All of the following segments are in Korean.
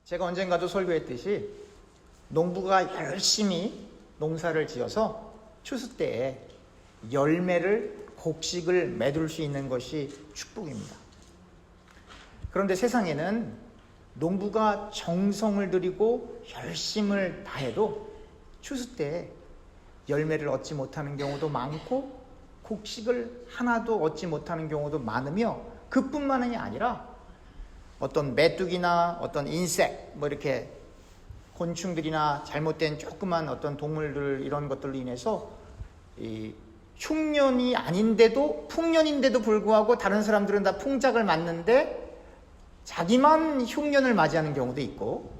제가 언젠가도 설교했듯이 농부가 열심히 농사를 지어서 추수 때에 열매를 곡식을 맺을 수 있는 것이 축복입니다. 그런데 세상에는 농부가 정성을 들이고 열심을 다해도 추수 때에 열매를 얻지 못하는 경우도 많고 곡식을 하나도 얻지 못하는 경우도 많으며, 그뿐만이 아니라 어떤 메뚜기나 어떤 인색, 이렇게 곤충들이나 잘못된 조그만 어떤 동물들, 이런 것들로 인해서 이 흉년이 아닌데도, 풍년인데도 불구하고 다른 사람들은 다 풍작을 맞는데 자기만 흉년을 맞이하는 경우도 있고,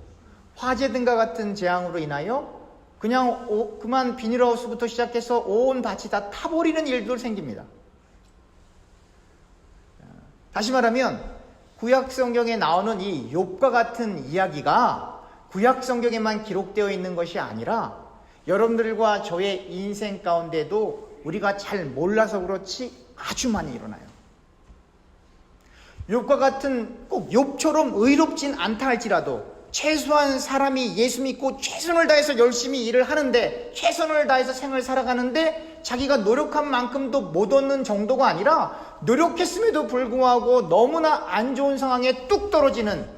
화재 등과 같은 재앙으로 인하여 그냥 그만 비닐하우스부터 시작해서 온 밭이 다 타버리는 일도 생깁니다. 다시 말하면 구약 성경에 나오는 이 욥과 같은 이야기가 구약 성경에만 기록되어 있는 것이 아니라 여러분들과 저의 인생 가운데도 우리가 잘 몰라서 그렇지 아주 많이 일어나요. 욥과 같은, 꼭 욥처럼 의롭진 않다 할지라도 최소한 사람이 예수 믿고 최선을 다해서 열심히 일을 하는데, 최선을 다해서 생을 살아가는데 자기가 노력한 만큼도 못 얻는 정도가 아니라 노력했음에도 불구하고 너무나 안 좋은 상황에 뚝 떨어지는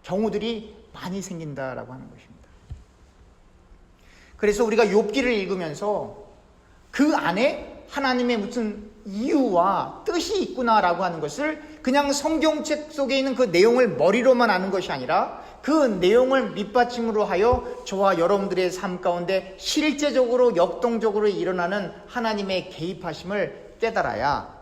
경우들이 많이 생긴다라고 하는 것입니다. 그래서 우리가 욥기를 읽으면서 그 안에 하나님의 무슨 이유와 뜻이 있구나라고 하는 것을 그냥 성경책 속에 있는 그 내용을 머리로만 아는 것이 아니라 그 내용을 밑받침으로 하여 저와 여러분들의 삶 가운데 실제적으로 역동적으로 일어나는 하나님의 개입하심을 깨달아야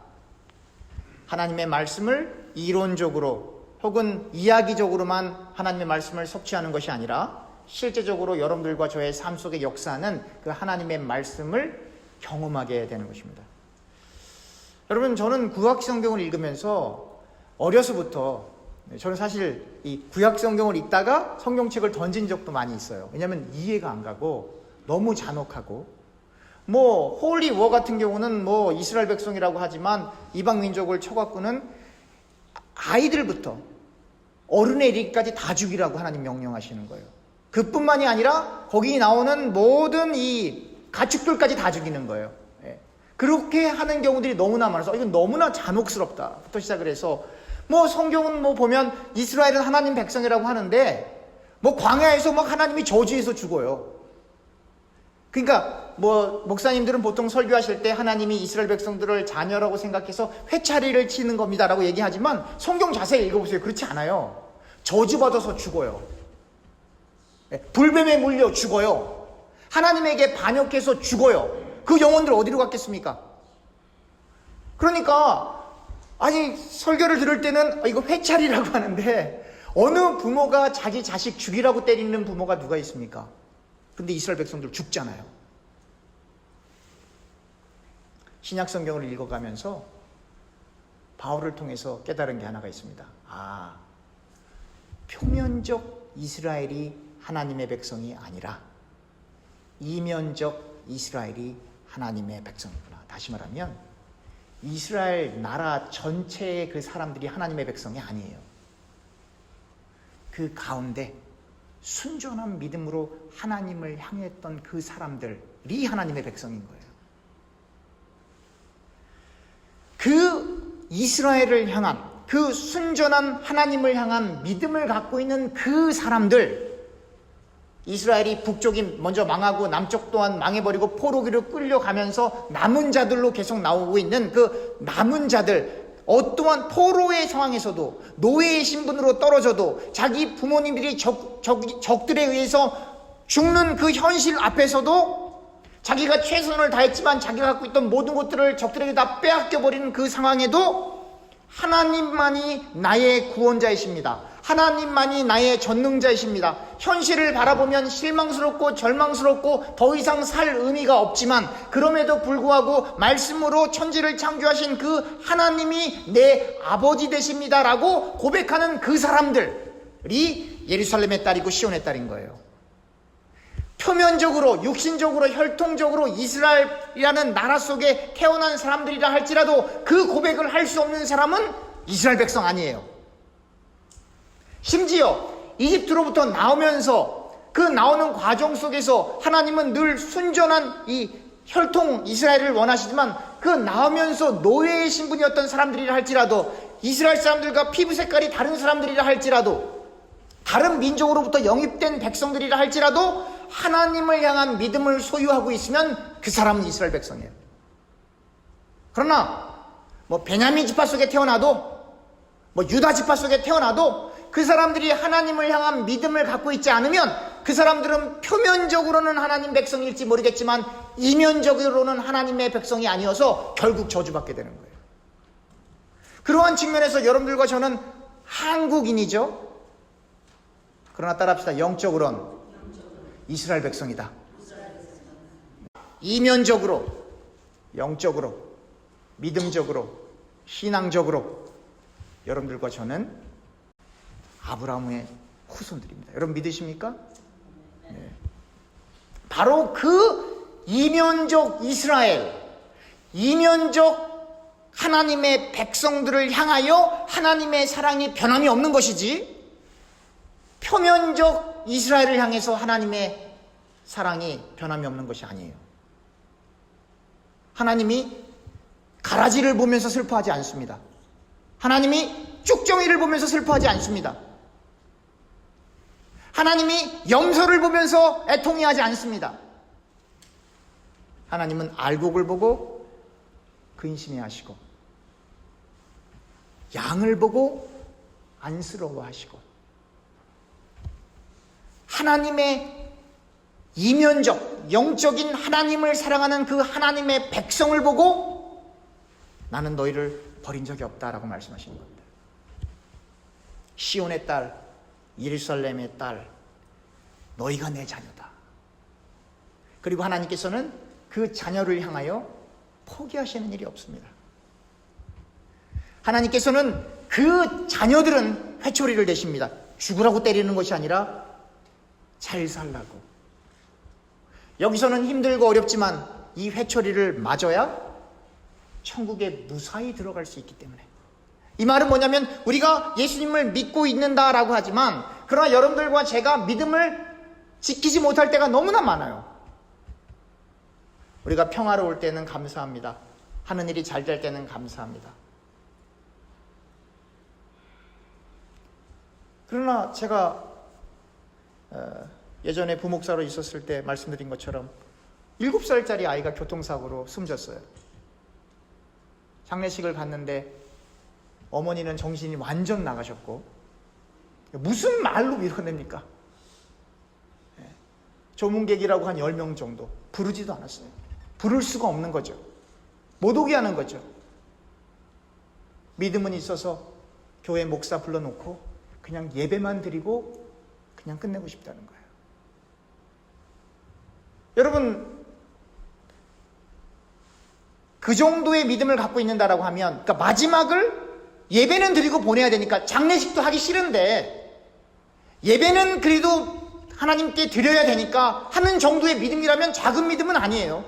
하나님의 말씀을 이론적으로 혹은 이야기적으로만 하나님의 말씀을 섭취하는 것이 아니라 실제적으로 여러분들과 저의 삶 속에 역사하는 그 하나님의 말씀을 경험하게 되는 것입니다. 여러분, 저는 구약 성경을 읽으면서 어려서부터, 저는 사실 이 구약 성경을 읽다가 성경책을 던진 적도 많이 있어요. 왜냐하면 이해가 안 가고 너무 잔혹하고, 홀리 워 같은 경우는 이스라엘 백성이라고 하지만 이방 민족을 쳐갖고는 아이들부터 어른에 이르기까지 다 죽이라고 하나님 명령하시는 거예요. 그뿐만이 아니라 거기 나오는 모든 이 가축들까지 다 죽이는 거예요. 그렇게 하는 경우들이 너무나 많아서 이건 너무나 잔혹스럽다부터 시작을 해서, 성경은 보면 이스라엘은 하나님 백성이라고 하는데 광야에서 하나님이 저주해서 죽어요. 그러니까 목사님들은 보통 설교하실 때 하나님이 이스라엘 백성들을 자녀라고 생각해서 회차리를 치는 겁니다라고 얘기하지만 성경 자세히 읽어보세요. 그렇지 않아요. 저주받아서 죽어요. 불뱀에 물려 죽어요. 하나님에게 반역해서 죽어요. 그 영혼들 어디로 갔겠습니까? 그러니까 설교를 들을 때는 이거 회찰이라고 하는데 어느 부모가 자기 자식 죽이라고 때리는 부모가 누가 있습니까? 근데 이스라엘 백성들 죽잖아요. 신약 성경을 읽어가면서 바울을 통해서 깨달은 게 하나가 있습니다. 표면적 이스라엘이 하나님의 백성이 아니라 이면적 이스라엘이 하나님의 백성이구나. 다시 말하면 이스라엘 나라 전체의 그 사람들이 하나님의 백성이 아니에요. 그 가운데 순전한 믿음으로 하나님을 향했던 그 사람들이 하나님의 백성인 거예요. 그 이스라엘을 향한, 그 순전한 하나님을 향한 믿음을 갖고 있는 그 사람들, 이스라엘이 북쪽이 먼저 망하고 남쪽 또한 망해버리고 포로기로 끌려가면서 남은 자들로 계속 나오고 있는 그 남은 자들, 어떠한 포로의 상황에서도 노예의 신분으로 떨어져도 자기 부모님들이 적들에 의해서 죽는 그 현실 앞에서도 자기가 최선을 다했지만 자기가 갖고 있던 모든 것들을 적들에게 다 빼앗겨버리는 그 상황에도 하나님만이 나의 구원자이십니다. 하나님만이 나의 전능자이십니다. 현실을 바라보면 실망스럽고 절망스럽고 더 이상 살 의미가 없지만 그럼에도 불구하고 말씀으로 천지를 창조하신 그 하나님이 내 아버지 되십니다라고 고백하는 그 사람들이 예루살렘의 딸이고 시온의 딸인 거예요. 표면적으로, 육신적으로, 혈통적으로 이스라엘이라는 나라 속에 태어난 사람들이라 할지라도 그 고백을 할 수 없는 사람은 이스라엘 백성 아니에요. 심지어 이집트로부터 나오면서 그 나오는 과정 속에서 하나님은 늘 순전한 이 혈통 이스라엘을 원하시지만 그 나오면서 노예의 신분이었던 사람들이라 할지라도 이스라엘 사람들과 피부 색깔이 다른 사람들이라 할지라도 다른 민족으로부터 영입된 백성들이라 할지라도 하나님을 향한 믿음을 소유하고 있으면 그 사람은 이스라엘 백성이에요. 그러나 베냐민 지파 속에 태어나도 유다 지파 속에 태어나도 그 사람들이 하나님을 향한 믿음을 갖고 있지 않으면 그 사람들은 표면적으로는 하나님 백성일지 모르겠지만 이면적으로는 하나님의 백성이 아니어서 결국 저주받게 되는 거예요. 그러한 측면에서 여러분들과 저는 한국인이죠. 그러나 따라합시다. 영적으로는 이스라엘 백성이다. 이면적으로, 영적으로, 믿음적으로, 신앙적으로 여러분들과 저는 아브라함의 후손들입니다. 여러분 믿으십니까? 네. 바로 그 이면적 이스라엘, 이면적 하나님의 백성들을 향하여 하나님의 사랑이 변함이 없는 것이지 표면적 이스라엘을 향해서 하나님의 사랑이 변함이 없는 것이 아니에요. 하나님이 가라지를 보면서 슬퍼하지 않습니다. 하나님이 쭉정이를 보면서 슬퍼하지 않습니다. 하나님이 염소를 보면서 애통해하지 않습니다. 하나님은 알곡을 보고 근심해하시고 양을 보고 안쓰러워하시고 하나님의 이면적 영적인 하나님을 사랑하는 그 하나님의 백성을 보고 나는 너희를 버린 적이 없다라고 말씀하시는 겁니다. 시온의 딸, 예루살렘의 딸, 너희가 내 자녀다. 그리고 하나님께서는 그 자녀를 향하여 포기하시는 일이 없습니다. 하나님께서는 그 자녀들은 회초리를 대십니다. 죽으라고 때리는 것이 아니라 잘 살라고. 여기서는 힘들고 어렵지만 이 회초리를 맞아야 천국에 무사히 들어갈 수 있기 때문에. 이 말은 뭐냐면 우리가 예수님을 믿고 있는다라고 하지만 그러나 여러분들과 제가 믿음을 지키지 못할 때가 너무나 많아요. 우리가 평화로울 때는 감사합니다. 하는 일이 잘 될 때는 감사합니다. 그러나 제가 예전에 부목사로 있었을 때 말씀드린 것처럼 7살짜리 아이가 교통사고로 숨졌어요. 장례식을 갔는데 어머니는 정신이 완전 나가셨고 무슨 말로 밀어냅니까? 조문객이라고 한 10명 정도 부르지도 않았어요. 부를 수가 없는 거죠. 못 오게 하는 거죠. 믿음은 있어서 교회 목사 불러놓고 그냥 예배만 드리고 그냥 끝내고 싶다는 거예요. 여러분 그 정도의 믿음을 갖고 있는다라고 하면 그러니까 마지막을 예배는 드리고 보내야 되니까 장례식도 하기 싫은데 예배는 그래도 하나님께 드려야 되니까 하는 정도의 믿음이라면 작은 믿음은 아니에요.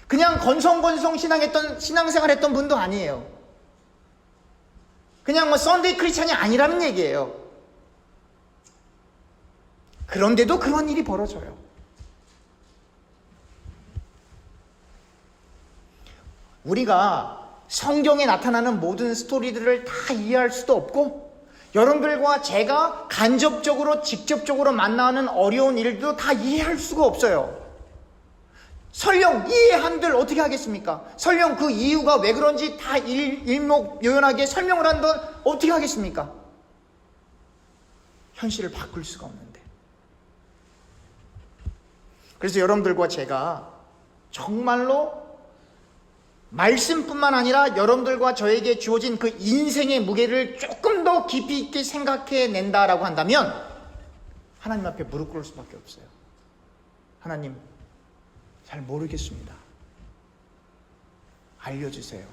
그냥 건성건성 신앙생활 했던 분도 아니에요. 그냥 썬데이 크리스찬이 아니라는 얘기예요. 그런데도 그런 일이 벌어져요. 우리가 성경에 나타나는 모든 스토리들을 다 이해할 수도 없고 여러분들과 제가 간접적으로 직접적으로 만나는 어려운 일도 다 이해할 수가 없어요. 설령 이해한들 어떻게 하겠습니까? 설령 그 이유가 왜 그런지 다 일목요연하게 설명을 한들 어떻게 하겠습니까? 현실을 바꿀 수가 없는데. 그래서 여러분들과 제가 정말로 말씀뿐만 아니라 여러분들과 저에게 주어진 그 인생의 무게를 조금 더 깊이 있게 생각해낸다라고 한다면 하나님 앞에 무릎 꿇을 수밖에 없어요. 하나님, 잘 모르겠습니다. 알려주세요.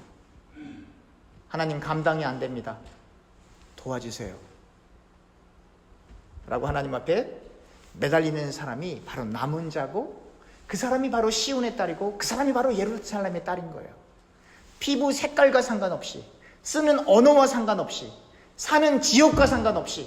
하나님, 감당이 안 됩니다. 도와주세요. 라고 하나님 앞에 매달리는 사람이 바로 남은 자고 그 사람이 바로 시온의 딸이고 그 사람이 바로 예루살렘의 딸인 거예요. 피부 색깔과 상관없이 쓰는 언어와 상관없이 사는 지역과 상관없이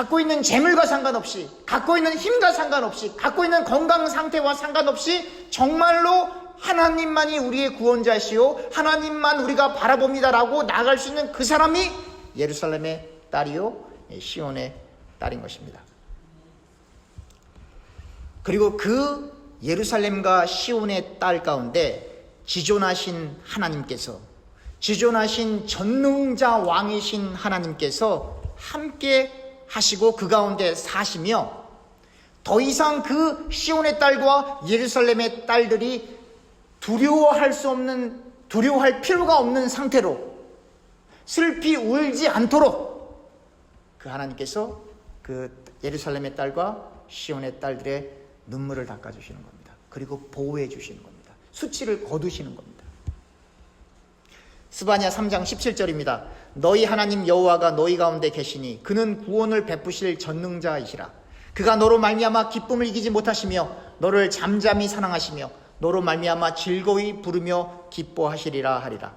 갖고 있는 재물과 상관없이, 갖고 있는 힘과 상관없이, 갖고 있는 건강 상태와 상관없이 정말로 하나님만이 우리의 구원자시오, 하나님만 우리가 바라봅니다라고 나아갈 수 있는 그 사람이 예루살렘의 딸이요 시온의 딸인 것입니다. 그리고 그 예루살렘과 시온의 딸 가운데 지존하신 하나님께서, 지존하신 전능자 왕이신 하나님께서 함께 하시고 그 가운데 사시며, 더 이상 그 시온의 딸과 예루살렘의 딸들이 두려워할 필요가 없는 상태로 슬피 울지 않도록 그 하나님께서 그 예루살렘의 딸과 시온의 딸들의 눈물을 닦아주시는 겁니다. 그리고 보호해 주시는 겁니다. 수치를 거두시는 겁니다. 스바냐 3장 17절입니다. 너희 하나님 여호와가 너희 가운데 계시니 그는 구원을 베푸실 전능자이시라. 그가 너로 말미암아 기쁨을 이기지 못하시며 너를 잠잠히 사랑하시며 너로 말미암아 즐거이 부르며 기뻐하시리라 하리라.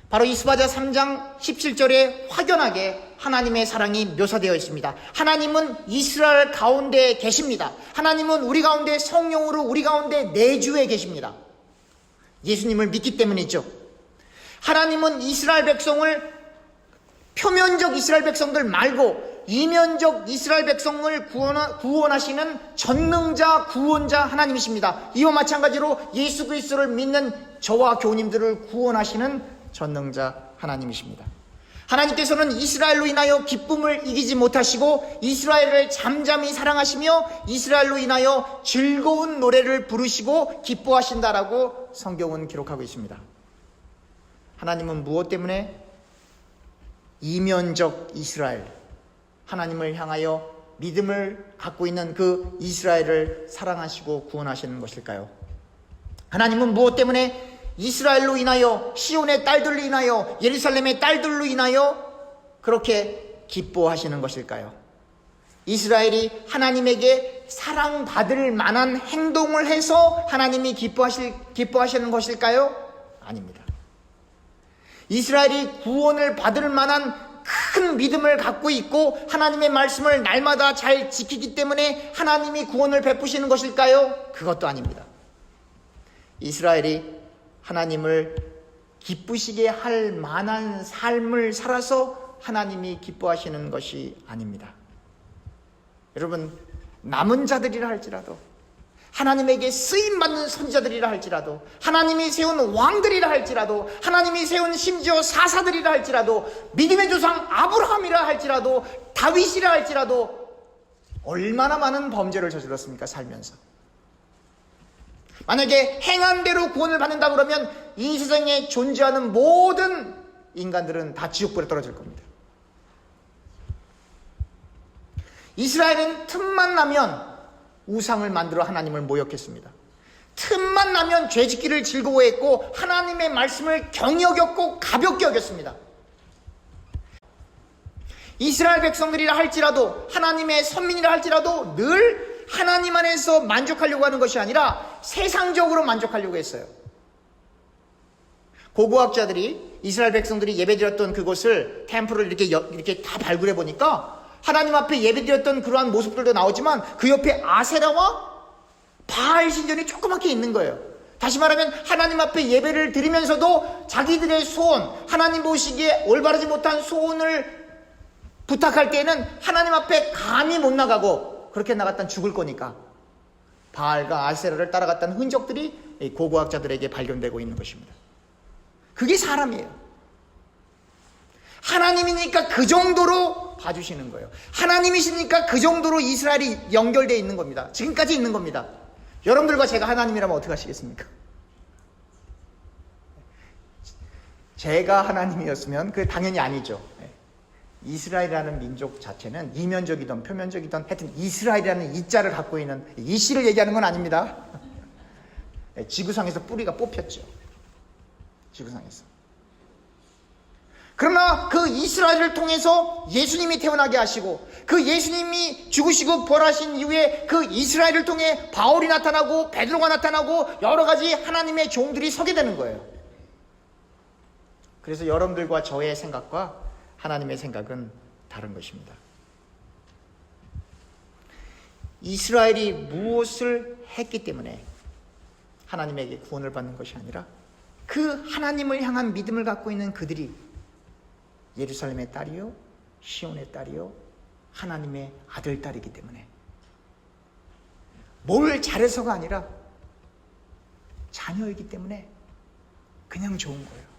바로 이 스바냐 3장 17절에 확연하게 하나님의 사랑이 묘사되어 있습니다. 하나님은 이스라엘 가운데 계십니다. 하나님은 우리 가운데 성령으로 우리 가운데 내주에 계십니다. 예수님을 믿기 때문이죠. 하나님은 이스라엘 백성을, 표면적 이스라엘 백성들 말고 이면적 이스라엘 백성을 구원하시는 전능자 구원자 하나님이십니다. 이와 마찬가지로 예수 그리스도를 믿는 저와 교우님들을 구원하시는 전능자 하나님이십니다. 하나님께서는 이스라엘로 인하여 기쁨을 이기지 못하시고 이스라엘을 잠잠히 사랑하시며 이스라엘로 인하여 즐거운 노래를 부르시고 기뻐하신다라고 성경은 기록하고 있습니다. 하나님은 무엇 때문에 이면적 이스라엘, 하나님을 향하여 믿음을 갖고 있는 그 이스라엘을 사랑하시고 구원하시는 것일까요? 하나님은 무엇 때문에 이스라엘로 인하여, 시온의 딸들로 인하여, 예루살렘의 딸들로 인하여 그렇게 기뻐하시는 것일까요? 이스라엘이 하나님에게 사랑받을 만한 행동을 해서 하나님이 기뻐하시는 것일까요? 아닙니다. 이스라엘이 구원을 받을 만한 큰 믿음을 갖고 있고 하나님의 말씀을 날마다 잘 지키기 때문에 하나님이 구원을 베푸시는 것일까요? 그것도 아닙니다. 이스라엘이 하나님을 기쁘시게 할 만한 삶을 살아서 하나님이 기뻐하시는 것이 아닙니다. 여러분, 남은 자들이라 할지라도, 하나님에게 쓰임받는 선지자들이라 할지라도, 하나님이 세운 왕들이라 할지라도, 하나님이 세운 심지어 사사들이라 할지라도, 믿음의 조상 아브라함이라 할지라도, 다윗이라 할지라도 얼마나 많은 범죄를 저질렀습니까? 살면서. 만약에 행한 대로 구원을 받는다 그러면 이 세상에 존재하는 모든 인간들은 다 지옥불에 떨어질 겁니다. 이스라엘은 틈만 나면 우상을 만들어 하나님을 모욕했습니다. 틈만 나면 죄짓기를 즐거워했고 하나님의 말씀을 경히 여겼고 가볍게 여겼습니다. 이스라엘 백성들이라 할지라도, 하나님의 선민이라 할지라도 늘 하나님 안에서 만족하려고 하는 것이 아니라 세상적으로 만족하려고 했어요. 고고학자들이 이스라엘 백성들이 예배드렸던 그곳을, 템플을 이렇게 다 발굴해 보니까 하나님 앞에 예배드렸던 그러한 모습들도 나오지만 그 옆에 아세라와 바알 신전이 조그맣게 있는 거예요. 다시 말하면 하나님 앞에 예배를 드리면서도 자기들의 소원, 하나님 보시기에 올바르지 못한 소원을 부탁할 때는 하나님 앞에 감히 못 나가고, 그렇게 나갔단 죽을 거니까 바알과 아세라를 따라갔다는 흔적들이 고고학자들에게 발견되고 있는 것입니다. 그게 사람이에요. 하나님이니까 그 정도로 봐주시는 거예요. 하나님이시니까 그 정도로 이스라엘이 연결되어 있는 겁니다. 지금까지 있는 겁니다. 여러분들과 제가 하나님이라면 어떻게 하시겠습니까? 제가 하나님이었으면 그게 당연히 아니죠. 이스라엘이라는 민족 자체는 이면적이든 표면적이든 하여튼 이스라엘이라는 이자를 갖고 있는 이 씨를 얘기하는 건 아닙니다. 지구상에서 뿌리가 뽑혔죠. 지구상에서. 그러나 그 이스라엘을 통해서 예수님이 태어나게 하시고, 그 예수님이 죽으시고 부활하신 이후에 그 이스라엘을 통해 바울이 나타나고 베드로가 나타나고 여러 가지 하나님의 종들이 서게 되는 거예요. 그래서 여러분들과 저의 생각과 하나님의 생각은 다른 것입니다. 이스라엘이 무엇을 했기 때문에 하나님에게 구원을 받는 것이 아니라 그 하나님을 향한 믿음을 갖고 있는 그들이 예루살렘의 딸이요 시온의 딸이요 하나님의 아들 딸이기 때문에 뭘 잘해서가 아니라 자녀이기 때문에 그냥 좋은 거예요.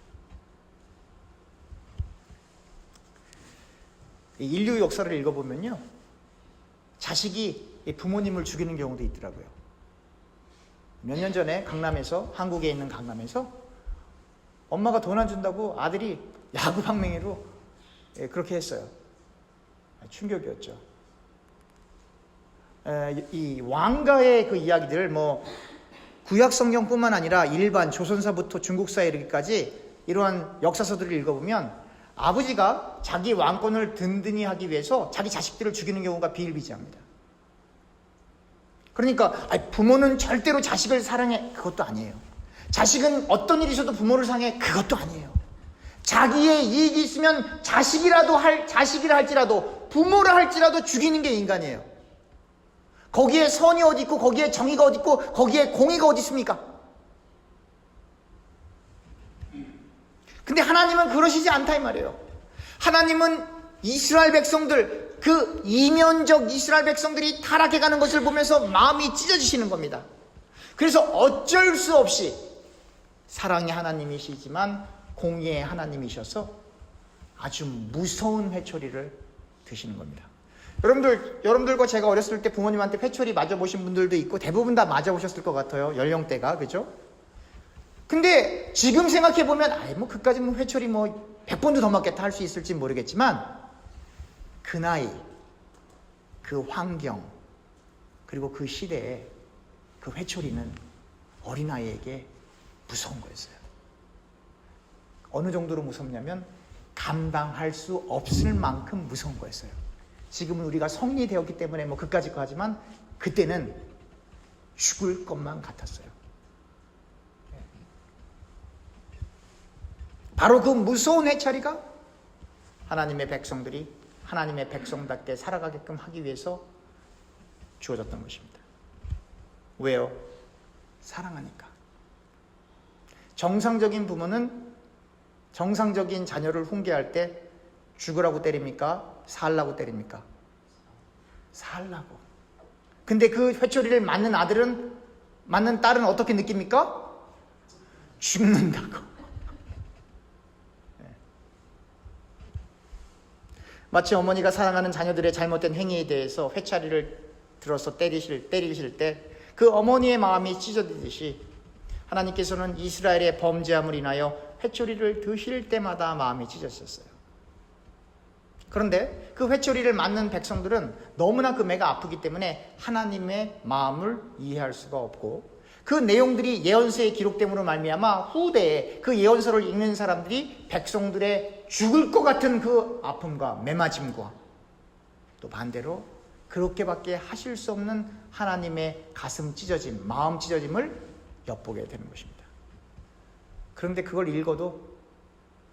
인류 역사를 읽어보면요, 자식이 부모님을 죽이는 경우도 있더라고요. 몇 년 전에 강남에서, 한국에 있는 강남에서 엄마가 돈 안 준다고 아들이 야구방맹이로 그렇게 했어요. 충격이었죠. 이 왕가의 그 이야기들, 구약 성경뿐만 아니라 일반 조선사부터 중국사에 이르기까지 이러한 역사서들을 읽어보면 아버지가 자기 왕권을 든든히 하기 위해서 자기 자식들을 죽이는 경우가 비일비재합니다. 그러니까 부모는 절대로 자식을 사랑해, 그것도 아니에요. 자식은 어떤 일이 있어도 부모를 사랑해, 그것도 아니에요. 자기의 이익이 있으면 자식이라 할지라도 부모라 할지라도 죽이는 게 인간이에요. 거기에 선이 어디 있고 거기에 정의가 어디 있고 거기에 공의가 어디 있습니까? 근데 하나님은 그러시지 않다 이 말이에요. 하나님은 이스라엘 백성들, 그 이면적 이스라엘 백성들이 타락해가는 것을 보면서 마음이 찢어지시는 겁니다. 그래서 어쩔 수 없이 사랑의 하나님이시지만 공의의 하나님이셔서 아주 무서운 회초리를 드시는 겁니다. 여러분들과 제가 어렸을 때 부모님한테 회초리 맞아보신 분들도 있고 대부분 다 맞아보셨을 것 같아요. 연령대가, 그죠? 근데 지금 생각해보면 그까지 회초리 100번도 더 맞겠다 할 수 있을지 모르겠지만 그 나이, 그 환경, 그리고 그 시대에 그 회초리는 어린아이에게 무서운 거였어요. 어느 정도로 무섭냐면 감당할 수 없을 만큼 무서운 거였어요. 지금은 우리가 성인이 되었기 때문에 그까짓 거 하지만 그때는 죽을 것만 같았어요. 바로 그 무서운 회초리가 하나님의 백성들이 하나님의 백성답게 살아가게끔 하기 위해서 주어졌던 것입니다. 왜요? 사랑하니까. 정상적인 부모는 정상적인 자녀를 훈계할 때 죽으라고 때립니까? 살라고 때립니까? 살라고. 근데 그 회초리를 맞는 딸은 어떻게 느낍니까? 죽는다고. 마치 어머니가 사랑하는 자녀들의 잘못된 행위에 대해서 회초리를 들어서 때리실 때 그 어머니의 마음이 찢어지듯이 하나님께서는 이스라엘의 범죄함을 인하여 회초리를 드실 때마다 마음이 찢어졌어요. 그런데 그 회초리를 맞는 백성들은 너무나 그 매가 아프기 때문에 하나님의 마음을 이해할 수가 없고 그 내용들이 예언서에 기록됨으로 말미암아 후대에 그 예언서를 읽는 사람들이 백성들의 죽을 것 같은 그 아픔과 매맞음과 또 반대로 그렇게밖에 하실 수 없는 하나님의 가슴 찢어짐, 마음 찢어짐을 엿보게 되는 것입니다. 그런데 그걸 읽어도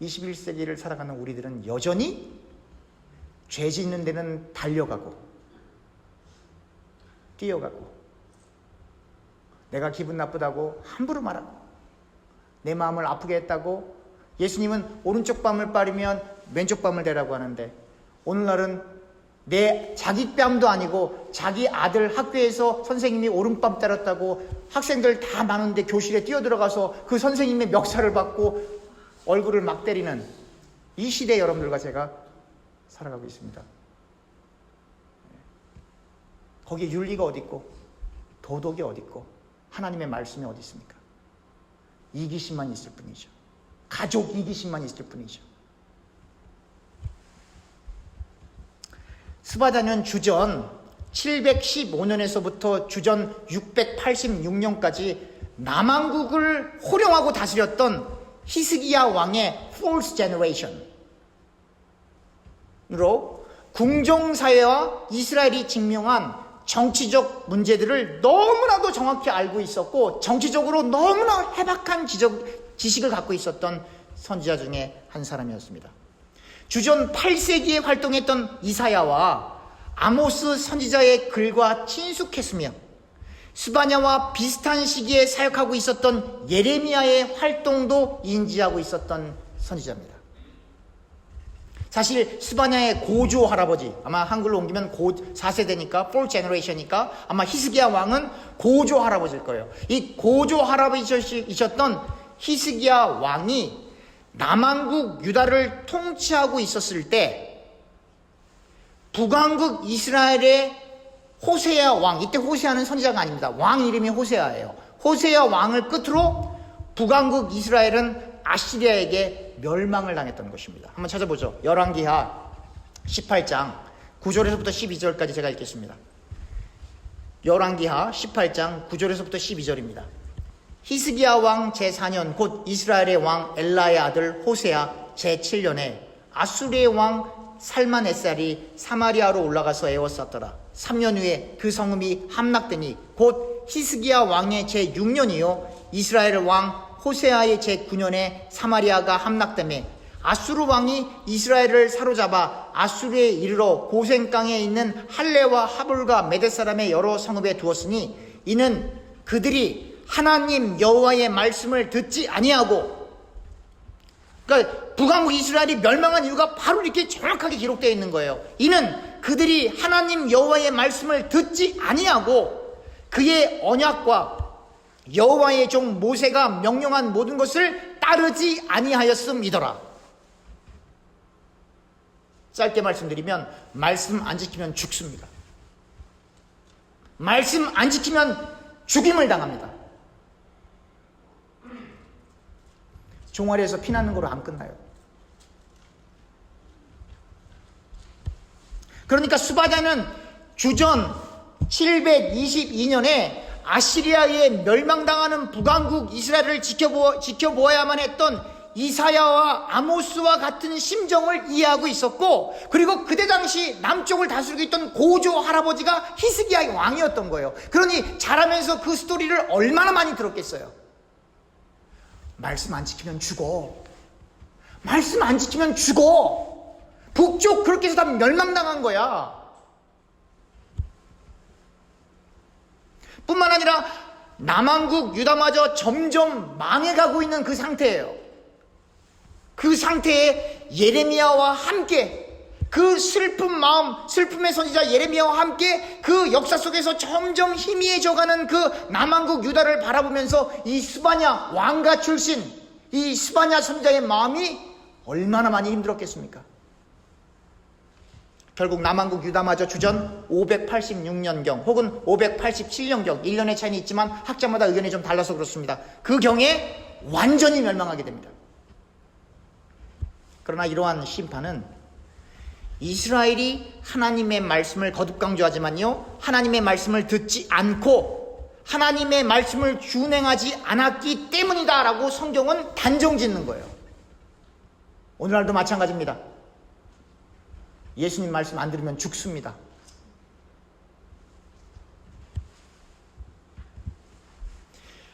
21세기를 살아가는 우리들은 여전히 죄 짓는 데는 달려가고 뛰어가고 내가 기분 나쁘다고 함부로 말하고 내 마음을 아프게 했다고 예수님은 오른쪽 뺨을 빠르면 왼쪽 뺨을 대라고 하는데 오늘날은 자기 뺨도 아니고 자기 아들 학교에서 선생님이 오른뺨 때렸다고 학생들 다 많은데 교실에 뛰어들어가서 그 선생님의 멱살을 받고 얼굴을 막 때리는 이 시대에 여러분들과 제가 살아가고 있습니다. 거기에 윤리가 어디 있고 도덕이 어디 있고 하나님의 말씀이 어디 있습니까? 이기심만 있을 뿐이죠. 가족 이기심만 있을 뿐이죠. 스바다는 주전 715년에서부터 주전 686년까지 남왕국을 호령하고 다스렸던 히스기야 왕의 Fourth Generation으로 궁정사회와 이스라엘이 직면한 정치적 문제들을 너무나도 정확히 알고 있었고 정치적으로 너무나 해박한 지식을 갖고 있었던 선지자 중에 한 사람이었습니다. 주전 8세기에 활동했던 이사야와 아모스 선지자의 글과 친숙했으며 스바냐와 비슷한 시기에 사역하고 있었던 예레미야의 활동도 인지하고 있었던 선지자입니다. 사실 스바냐의 고조 할아버지, 아마 한글로 옮기면 4세대니까 4th generation이니까 아마 히스기야 왕은 고조 할아버지일 거예요. 이 고조 할아버지이셨던 히스기야 왕이 남한국 유다를 통치하고 있었을 때 북왕국 이스라엘의 호세아 왕, 이때 호세아는 선지자가 아닙니다. 왕 이름이 호세아예요. 호세아 왕을 끝으로 북왕국 이스라엘은 아시리아에게 멸망을 당했던 것입니다. 한번 찾아보죠. 열왕기하 18장 9절에서부터 12절까지 제가 읽겠습니다. 열왕기하 18장 9절에서부터 12절입니다. 히스기야 왕 제4년 곧 이스라엘의 왕 엘라의 아들 호세아 제7년에 아수리의 왕 살만에살이 사마리아로 올라가서 에워쌌더라. 3년 후에 그 성읍이 함락되니 곧 히스기야 왕의 제6년이요 이스라엘 왕 호세아의 제9년에 사마리아가 함락되매 아수르 왕이 이스라엘을 사로잡아 아수르에 이르러 고센강에 있는 할레와 하볼과 메대 사람의 여러 성읍에 두었으니 이는 그들이 하나님 여호와의 말씀을 듣지 아니하고, 그러니까 북왕국 이스라엘이 멸망한 이유가 바로 이렇게 정확하게 기록되어 있는 거예요. 이는 그들이 하나님 여호와의 말씀을 듣지 아니하고 그의 언약과 여호와의 종 모세가 명령한 모든 것을 따르지 아니하였음이더라. 짧게 말씀드리면 말씀 안 지키면 죽습니다. 말씀 안 지키면 죽임을 당합니다. 종아리에서 피나는 거로 안 끝나요. 그러니까 수바자는 주전 722년에 아시리아에 멸망당하는 북왕국 이스라엘을 지켜보아야만 했던 이사야와 아모스와 같은 심정을 이해하고 있었고, 그리고 그때 당시 남쪽을 다스리고 있던 고조 할아버지가 히스기야의 왕이었던 거예요. 그러니 자라면서 그 스토리를 얼마나 많이 들었겠어요. 말씀 안 지키면 죽어. 말씀 안 지키면 죽어. 북쪽 그렇게 해서 다 멸망당한 거야. 뿐만 아니라 남한국 유다마저 점점 망해가고 있는 그 상태예요. 그 상태에 예레미야와 함께 그 슬픈 마음, 슬픔의 선지자 예레미야와 함께 그 역사 속에서 점점 희미해져가는 그 남한국 유다를 바라보면서 이 스바냐 왕가 출신 이 스바냐 선지자의 마음이 얼마나 많이 힘들었겠습니까? 결국 남한국 유다마저 주전 586년경 혹은 587년경 1년의 차이는 있지만 학자마다 의견이 좀 달라서 그렇습니다. 그 경에 완전히 멸망하게 됩니다. 그러나 이러한 심판은 이스라엘이 하나님의 말씀을 거듭 강조하지만요, 하나님의 말씀을 듣지 않고 하나님의 말씀을 준행하지 않았기 때문이다라고 성경은 단정짓는 거예요. 오늘날도 마찬가지입니다. 예수님 말씀 안 들으면 죽습니다.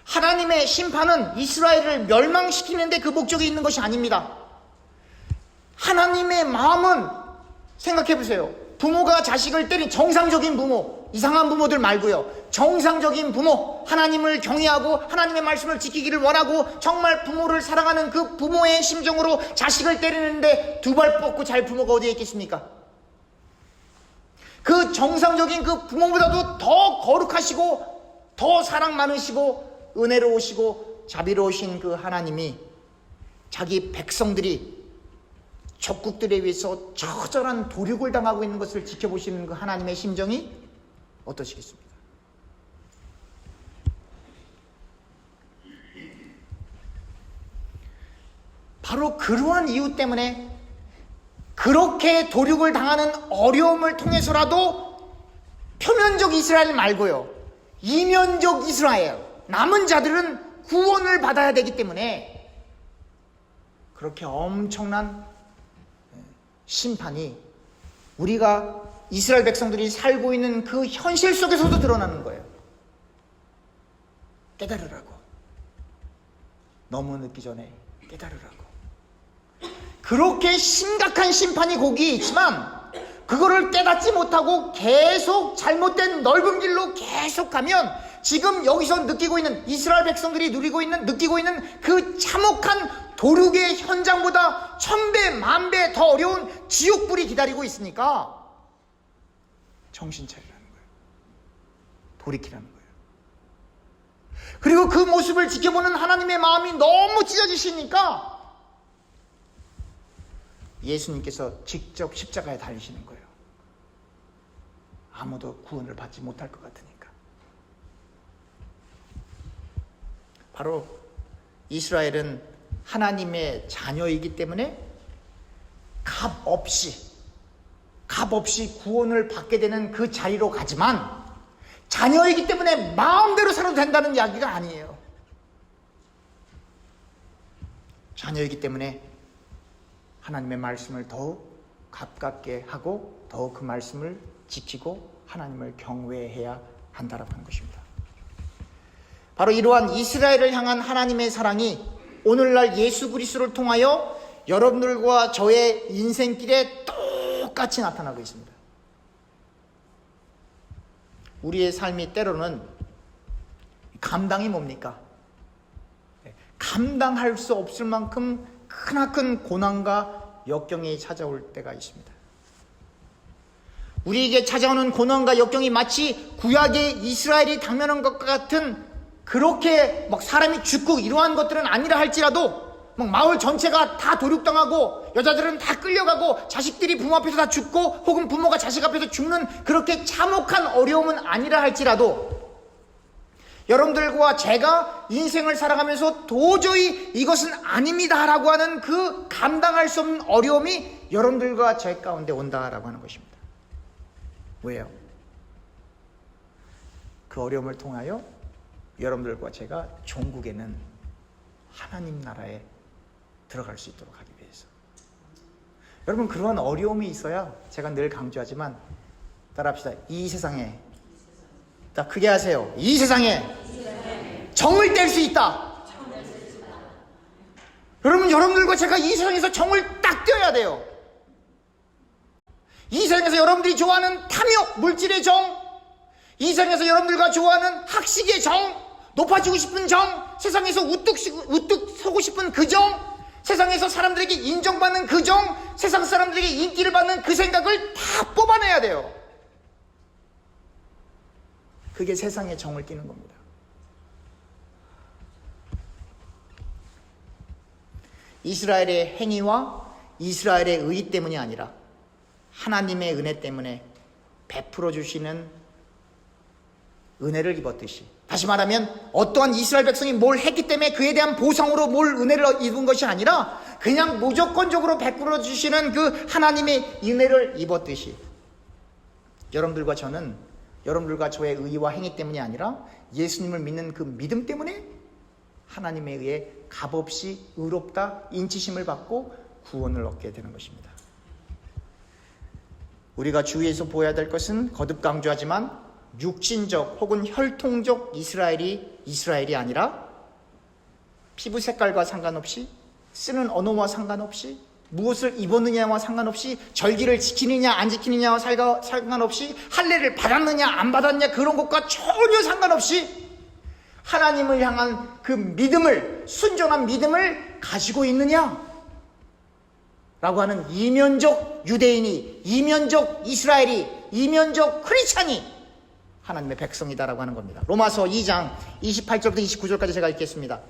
하나님의 심판은 이스라엘을 멸망시키는데 그 목적이 있는 것이 아닙니다. 하나님의 마음은, 생각해 보세요. 부모가 자식을 때린 정상적인 부모, 이상한 부모들 말고요, 정상적인 부모, 하나님을 경외하고 하나님의 말씀을 지키기를 원하고 정말 부모를 사랑하는 그 부모의 심정으로 자식을 때리는데 두 발 뻗고 잘 부모가 어디에 있겠습니까? 그 정상적인 그 부모보다도 더 거룩하시고 더 사랑 많으시고 은혜로우시고 자비로우신 그 하나님이 자기 백성들이 적국들에 의해서 처절한 도륙을 당하고 있는 것을 지켜보시는 그 하나님의 심정이 어떠시겠습니까? 바로 그러한 이유 때문에 그렇게 도륙을 당하는 어려움을 통해서라도 표면적 이스라엘 말고요, 이면적 이스라엘, 남은 자들은 구원을 받아야 되기 때문에 그렇게 엄청난 심판이 우리가 이스라엘 백성들이 살고 있는 그 현실 속에서도 드러나는 거예요. 깨달으라고. 너무 늦기 전에 깨달으라고. 그렇게 심각한 심판이 거기에 있지만 그거를 깨닫지 못하고 계속 잘못된 넓은 길로 계속 가면 지금 여기서 느끼고 있는 이스라엘 백성들이 느끼고 있는 그 참혹한 도륙의 현장보다 1000배, 10,000배 더 어려운 지옥불이 기다리고 있으니까 정신 차리라는 거예요. 돌이키라는 거예요. 그리고 그 모습을 지켜보는 하나님의 마음이 너무 찢어지시니까 예수님께서 직접 십자가에 달리시는 거예요. 아무도 구원을 받지 못할 것 같으니까. 바로 이스라엘은 하나님의 자녀이기 때문에 값 없이 구원을 받게 되는 그 자리로 가지만 자녀이기 때문에 마음대로 살아도 된다는 이야기가 아니에요. 자녀이기 때문에 하나님의 말씀을 더욱 가깝게 하고 더욱 그 말씀을 지키고 하나님을 경외해야 한다라고 하는 것입니다. 바로 이러한 이스라엘을 향한 하나님의 사랑이 오늘날 예수 그리스도를 통하여 여러분들과 저의 인생길에 똑같이 나타나고 있습니다. 우리의 삶이 때로는 감당이 뭡니까? 감당할 수 없을 만큼 크나큰 고난과 역경이 찾아올 때가 있습니다. 우리에게 찾아오는 고난과 역경이 마치 구약의 이스라엘이 당면한 것과 같은 그렇게 막 사람이 죽고 이러한 것들은 아니라 할지라도 막 마을 전체가 다 도륙당하고 여자들은 다 끌려가고 자식들이 부모 앞에서 다 죽고 혹은 부모가 자식 앞에서 죽는 그렇게 참혹한 어려움은 아니라 할지라도 여러분들과 제가 인생을 살아가면서 도저히 이것은 아닙니다라고 하는 그 감당할 수 없는 어려움이 여러분들과 제 가운데 온다라고 하는 것입니다. 왜요? 그 어려움을 통하여 여러분들과 제가 종국에는 하나님 나라에 들어갈 수 있도록 하기 위해서. 여러분, 그러한 어려움이 있어야 제가 늘 강조하지만 따라합시다. 이 세상에, 자, 크게 하세요. 이 세상에 정을 뗄 수 있다. 여러분, 여러분들과 제가 이 세상에서 정을 딱 떼어야 돼요. 이 세상에서 여러분들이 좋아하는 탐욕, 물질의 정, 이 세상에서 여러분들과 좋아하는 학식의 정, 높아지고 싶은 정, 세상에서 우뚝 서고 싶은 그 정, 세상에서 사람들에게 인정받는 그 정, 세상 사람들에게 인기를 받는 그 생각을 다 뽑아내야 돼요. 그게 세상의 정을 띠는 겁니다. 이스라엘의 행위와 이스라엘의 의 때문이 아니라 하나님의 은혜 때문에 베풀어 주시는 은혜를 입었듯이, 다시 말하면 어떠한 이스라엘 백성이 뭘 했기 때문에 그에 대한 보상으로 뭘 은혜를 입은 것이 아니라 그냥 무조건적으로 베풀어 주시는 그 하나님의 은혜를 입었듯이 여러분들과 저는 여러분들과 저의 의와 행위 때문이 아니라 예수님을 믿는 그 믿음 때문에 하나님에 의해 값없이 의롭다 인치심을 받고 구원을 얻게 되는 것입니다. 우리가 주위에서 보아야 될 것은 거듭 강조하지만 육신적 혹은 혈통적 이스라엘이 아니라 피부 색깔과 상관없이 쓰는 언어와 상관없이 무엇을 입었느냐와 상관없이 절기를 지키느냐 안 지키느냐와 상관없이 할례를 받았느냐 안 받았느냐 그런 것과 전혀 상관없이 하나님을 향한 그 믿음을, 순종한 믿음을 가지고 있느냐 라고 하는 이면적 유대인이, 이면적 이스라엘이, 이면적 크리스찬이 하나님의 백성이다라고 하는 겁니다. 로마서 2장 28절부터 29절까지 제가 읽겠습니다.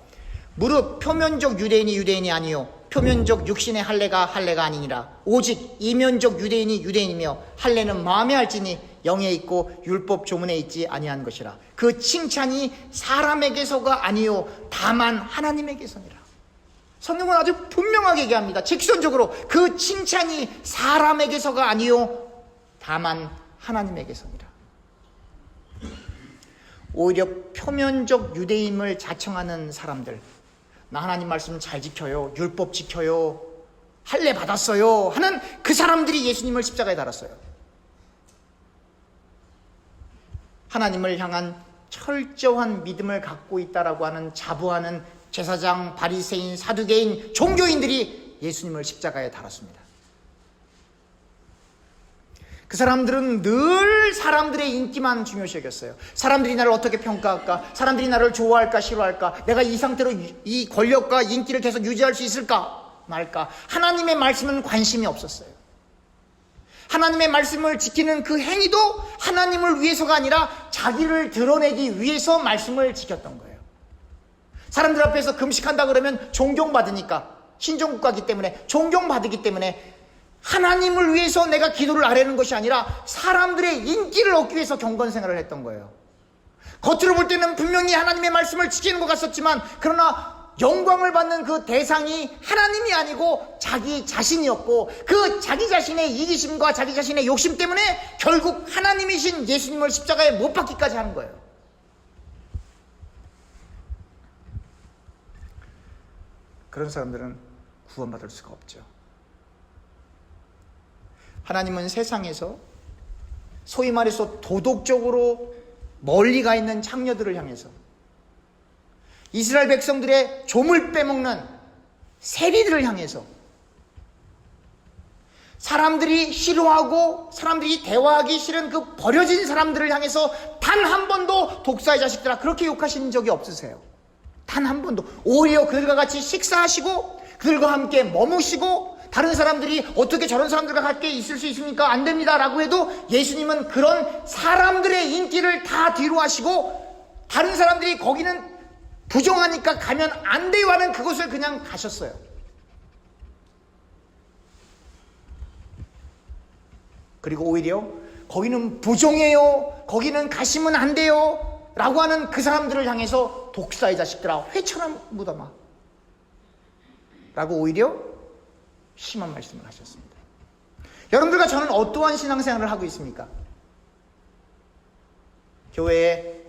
무릇 표면적 유대인이 아니요 표면적 육신의 할례가 아니니라. 오직 이면적 유대인이 유대인이며 할례는 마음에 할지니 영에 있고 율법 조문에 있지 아니한 것이라. 그 칭찬이 사람에게서가 아니요 다만 하나님에게서니라. 성경은 아주 분명하게 얘기합니다. 직선적으로 그 칭찬이 사람에게서가 아니요 다만 하나님에게서니라. 오히려 표면적 유대임을 자청하는 사람들, 나 하나님 말씀 잘 지켜요, 율법 지켜요, 할례 받았어요 하는 그 사람들이 예수님을 십자가에 달았어요. 하나님을 향한 철저한 믿음을 갖고 있다라고 하는 자부하는 제사장, 바리새인, 사두개인, 종교인들이 예수님을 십자가에 달았습니다. 그 사람들은 늘 사람들의 인기만 중요시 여겼어요. 사람들이 나를 어떻게 평가할까? 사람들이 나를 좋아할까 싫어할까? 내가 이 상태로 이 권력과 인기를 계속 유지할 수 있을까 말까? 하나님의 말씀은 관심이 없었어요. 하나님의 말씀을 지키는 그 행위도 하나님을 위해서가 아니라 자기를 드러내기 위해서 말씀을 지켰던 거예요. 사람들 앞에서 금식한다 그러면 존경받으니까, 신종국가이기 때문에 존경받기 때문에 하나님을 위해서 내가 기도를 아뢰는 것이 아니라 사람들의 인기를 얻기 위해서 경건생활을 했던 거예요. 겉으로 볼 때는 분명히 하나님의 말씀을 지키는 것 같았지만, 그러나 영광을 받는 그 대상이 하나님이 아니고 자기 자신이었고, 그 자기 자신의 이기심과 자기 자신의 욕심 때문에 결국 하나님이신 예수님을 십자가에 못 박기까지 하는 거예요. 그런 사람들은 구원받을 수가 없죠. 하나님은 세상에서 소위 말해서 도덕적으로 멀리 가 있는 창녀들을 향해서, 이스라엘 백성들의 조물 빼먹는 세리들을 향해서, 사람들이 싫어하고 사람들이 대화하기 싫은 그 버려진 사람들을 향해서 단 한 번도 독사의 자식들아 그렇게 욕하신 적이 없으세요. 단 한 번도. 오히려 그들과 같이 식사하시고 그들과 함께 머무시고, 다른 사람들이 어떻게 저런 사람들과 함께 있을 수 있습니까? 안 됩니다 라고 해도 예수님은 그런 사람들의 인기를 다 뒤로 하시고, 다른 사람들이 거기는 부정하니까 가면 안 돼요 하는 그곳을 그냥 가셨어요. 그리고 오히려 거기는 부정해요, 거기는 가시면 안 돼요 라고 하는 그 사람들을 향해서 독사의 자식들아 회천한 무덤아 라고 오히려 심한 말씀을 하셨습니다. 여러분들과 저는 어떠한 신앙생활을 하고 있습니까? 교회에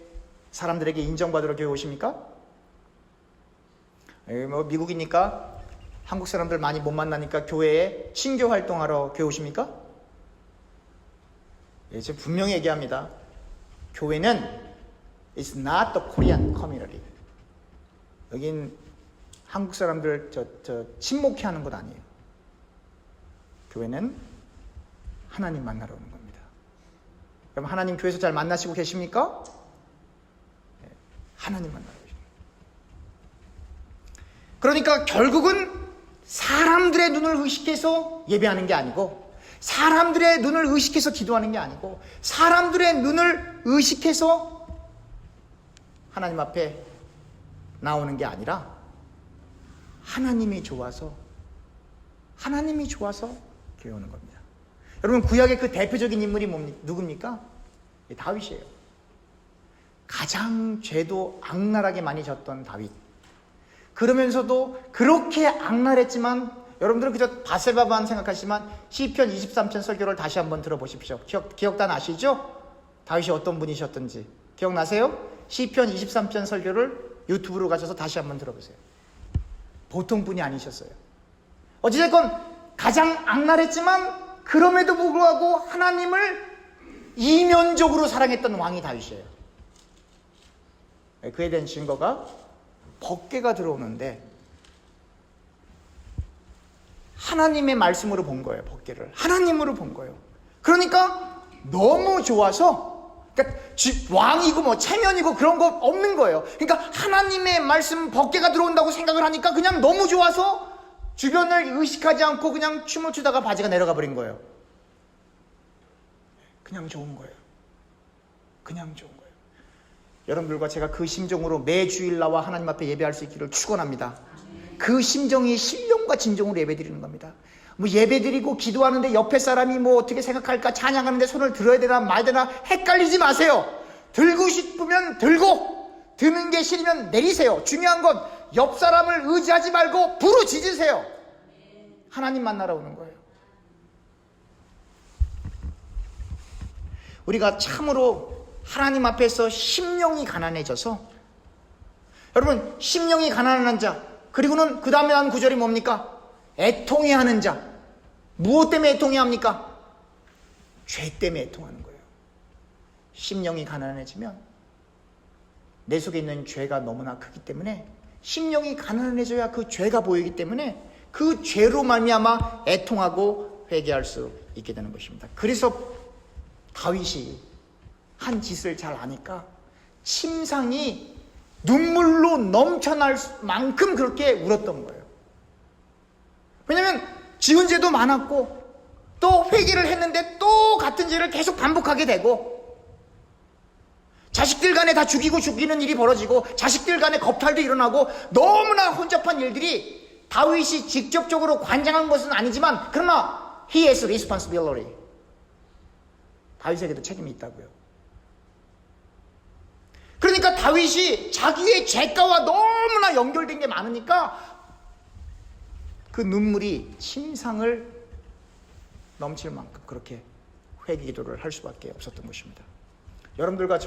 사람들에게 인정받으러 교회 오십니까? 미국이니까 한국 사람들 많이 못 만나니까 교회에 신교 활동하러 교회 오십니까? 제가 분명히 얘기합니다. 교회는 It's not the Korean community. 여긴 한국 사람들 친목해 하는 것 아니에요. 교회는 하나님 만나러 오는 겁니다. 그럼 하나님 교회에서 잘 만나시고 계십니까? 네, 하나님 만나러 오십니다. 그러니까 결국은 사람들의 눈을 의식해서 예배하는 게 아니고, 사람들의 눈을 의식해서 기도하는 게 아니고, 사람들의 눈을 의식해서 하나님 앞에 나오는 게 아니라 하나님이 좋아서 교회 오는 겁니다. 여러분, 구약의 그 대표적인 인물이 누굽니까? 다윗이에요. 가장 죄도 악랄하게 많이 졌던 다윗. 그러면서도 그렇게 악랄했지만, 여러분들은 그저 바세바만 생각하시지만 시편 23편 설교를 다시 한번 들어보십시오. 기억단 아시죠? 다윗이 어떤 분이셨던지 기억나세요? 시편 23편 설교를 유튜브로 가셔서 다시 한번 들어보세요. 보통 분이 아니셨어요. 어찌됐건 가장 악랄했지만 그럼에도 불구하고 하나님을 이면적으로 사랑했던 왕이 다윗이에요. 그에 대한 증거가 법궤가 들어오는데 하나님의 말씀으로 본 거예요. 법궤를 하나님으로 본 거예요. 그러니까 너무 좋아서, 그러니까 왕이고 뭐 체면이고 그런 거 없는 거예요. 그러니까 하나님의 말씀 법궤가 들어온다고 생각을 하니까 그냥 너무 좋아서 주변을 의식하지 않고 그냥 춤을 추다가 바지가 내려가 버린 거예요. 그냥 좋은 거예요. 그냥 좋은 거예요. 여러분들과 제가 그 심정으로 매주일 나와 하나님 앞에 예배할 수 있기를 축원합니다. 그 심정이 신령과 진정으로 예배드리는 겁니다. 뭐 예배드리고 기도하는데 옆에 사람이 뭐 어떻게 생각할까, 찬양하는데 손을 들어야 되나 말야 되나 헷갈리지 마세요. 들고 싶으면 들고, 드는 게 싫으면 내리세요. 중요한 건 옆 사람을 의지하지 말고 부르짖으세요. 하나님 만나러 오는 거예요. 우리가 참으로 하나님 앞에서 심령이 가난해져서, 여러분, 심령이 가난한 자, 그리고는 그 다음에 한 구절이 뭡니까? 애통해하는 자. 무엇 때문에 애통해합니까? 죄 때문에 애통하는 거예요. 심령이 가난해지면 내 속에 있는 죄가 너무나 크기 때문에, 심령이 가난해져야 그 죄가 보이기 때문에 그 죄로 말미암아 애통하고 회개할 수 있게 되는 것입니다. 그래서 다윗이 한 짓을 잘 아니까 침상이 눈물로 넘쳐날 만큼 그렇게 울었던 거예요. 왜냐하면 지은 죄도 많았고 또 회개를 했는데 또 같은 죄를 계속 반복하게 되고 자식들 간에 다 죽이는 일이 벌어지고 자식들 간에 겁탈도 일어나고 너무나 혼잡한 일들이 다윗이 직접적으로 관장한 것은 아니지만 그러나 he has responsibility. 다윗에게도 책임이 있다고요. 그러니까 다윗이 자기의 죄가와 너무나 연결된 게 많으니까 그 눈물이 침상을 넘칠 만큼 그렇게 회개 기도를 할 수밖에 없었던 것입니다. 여러분들과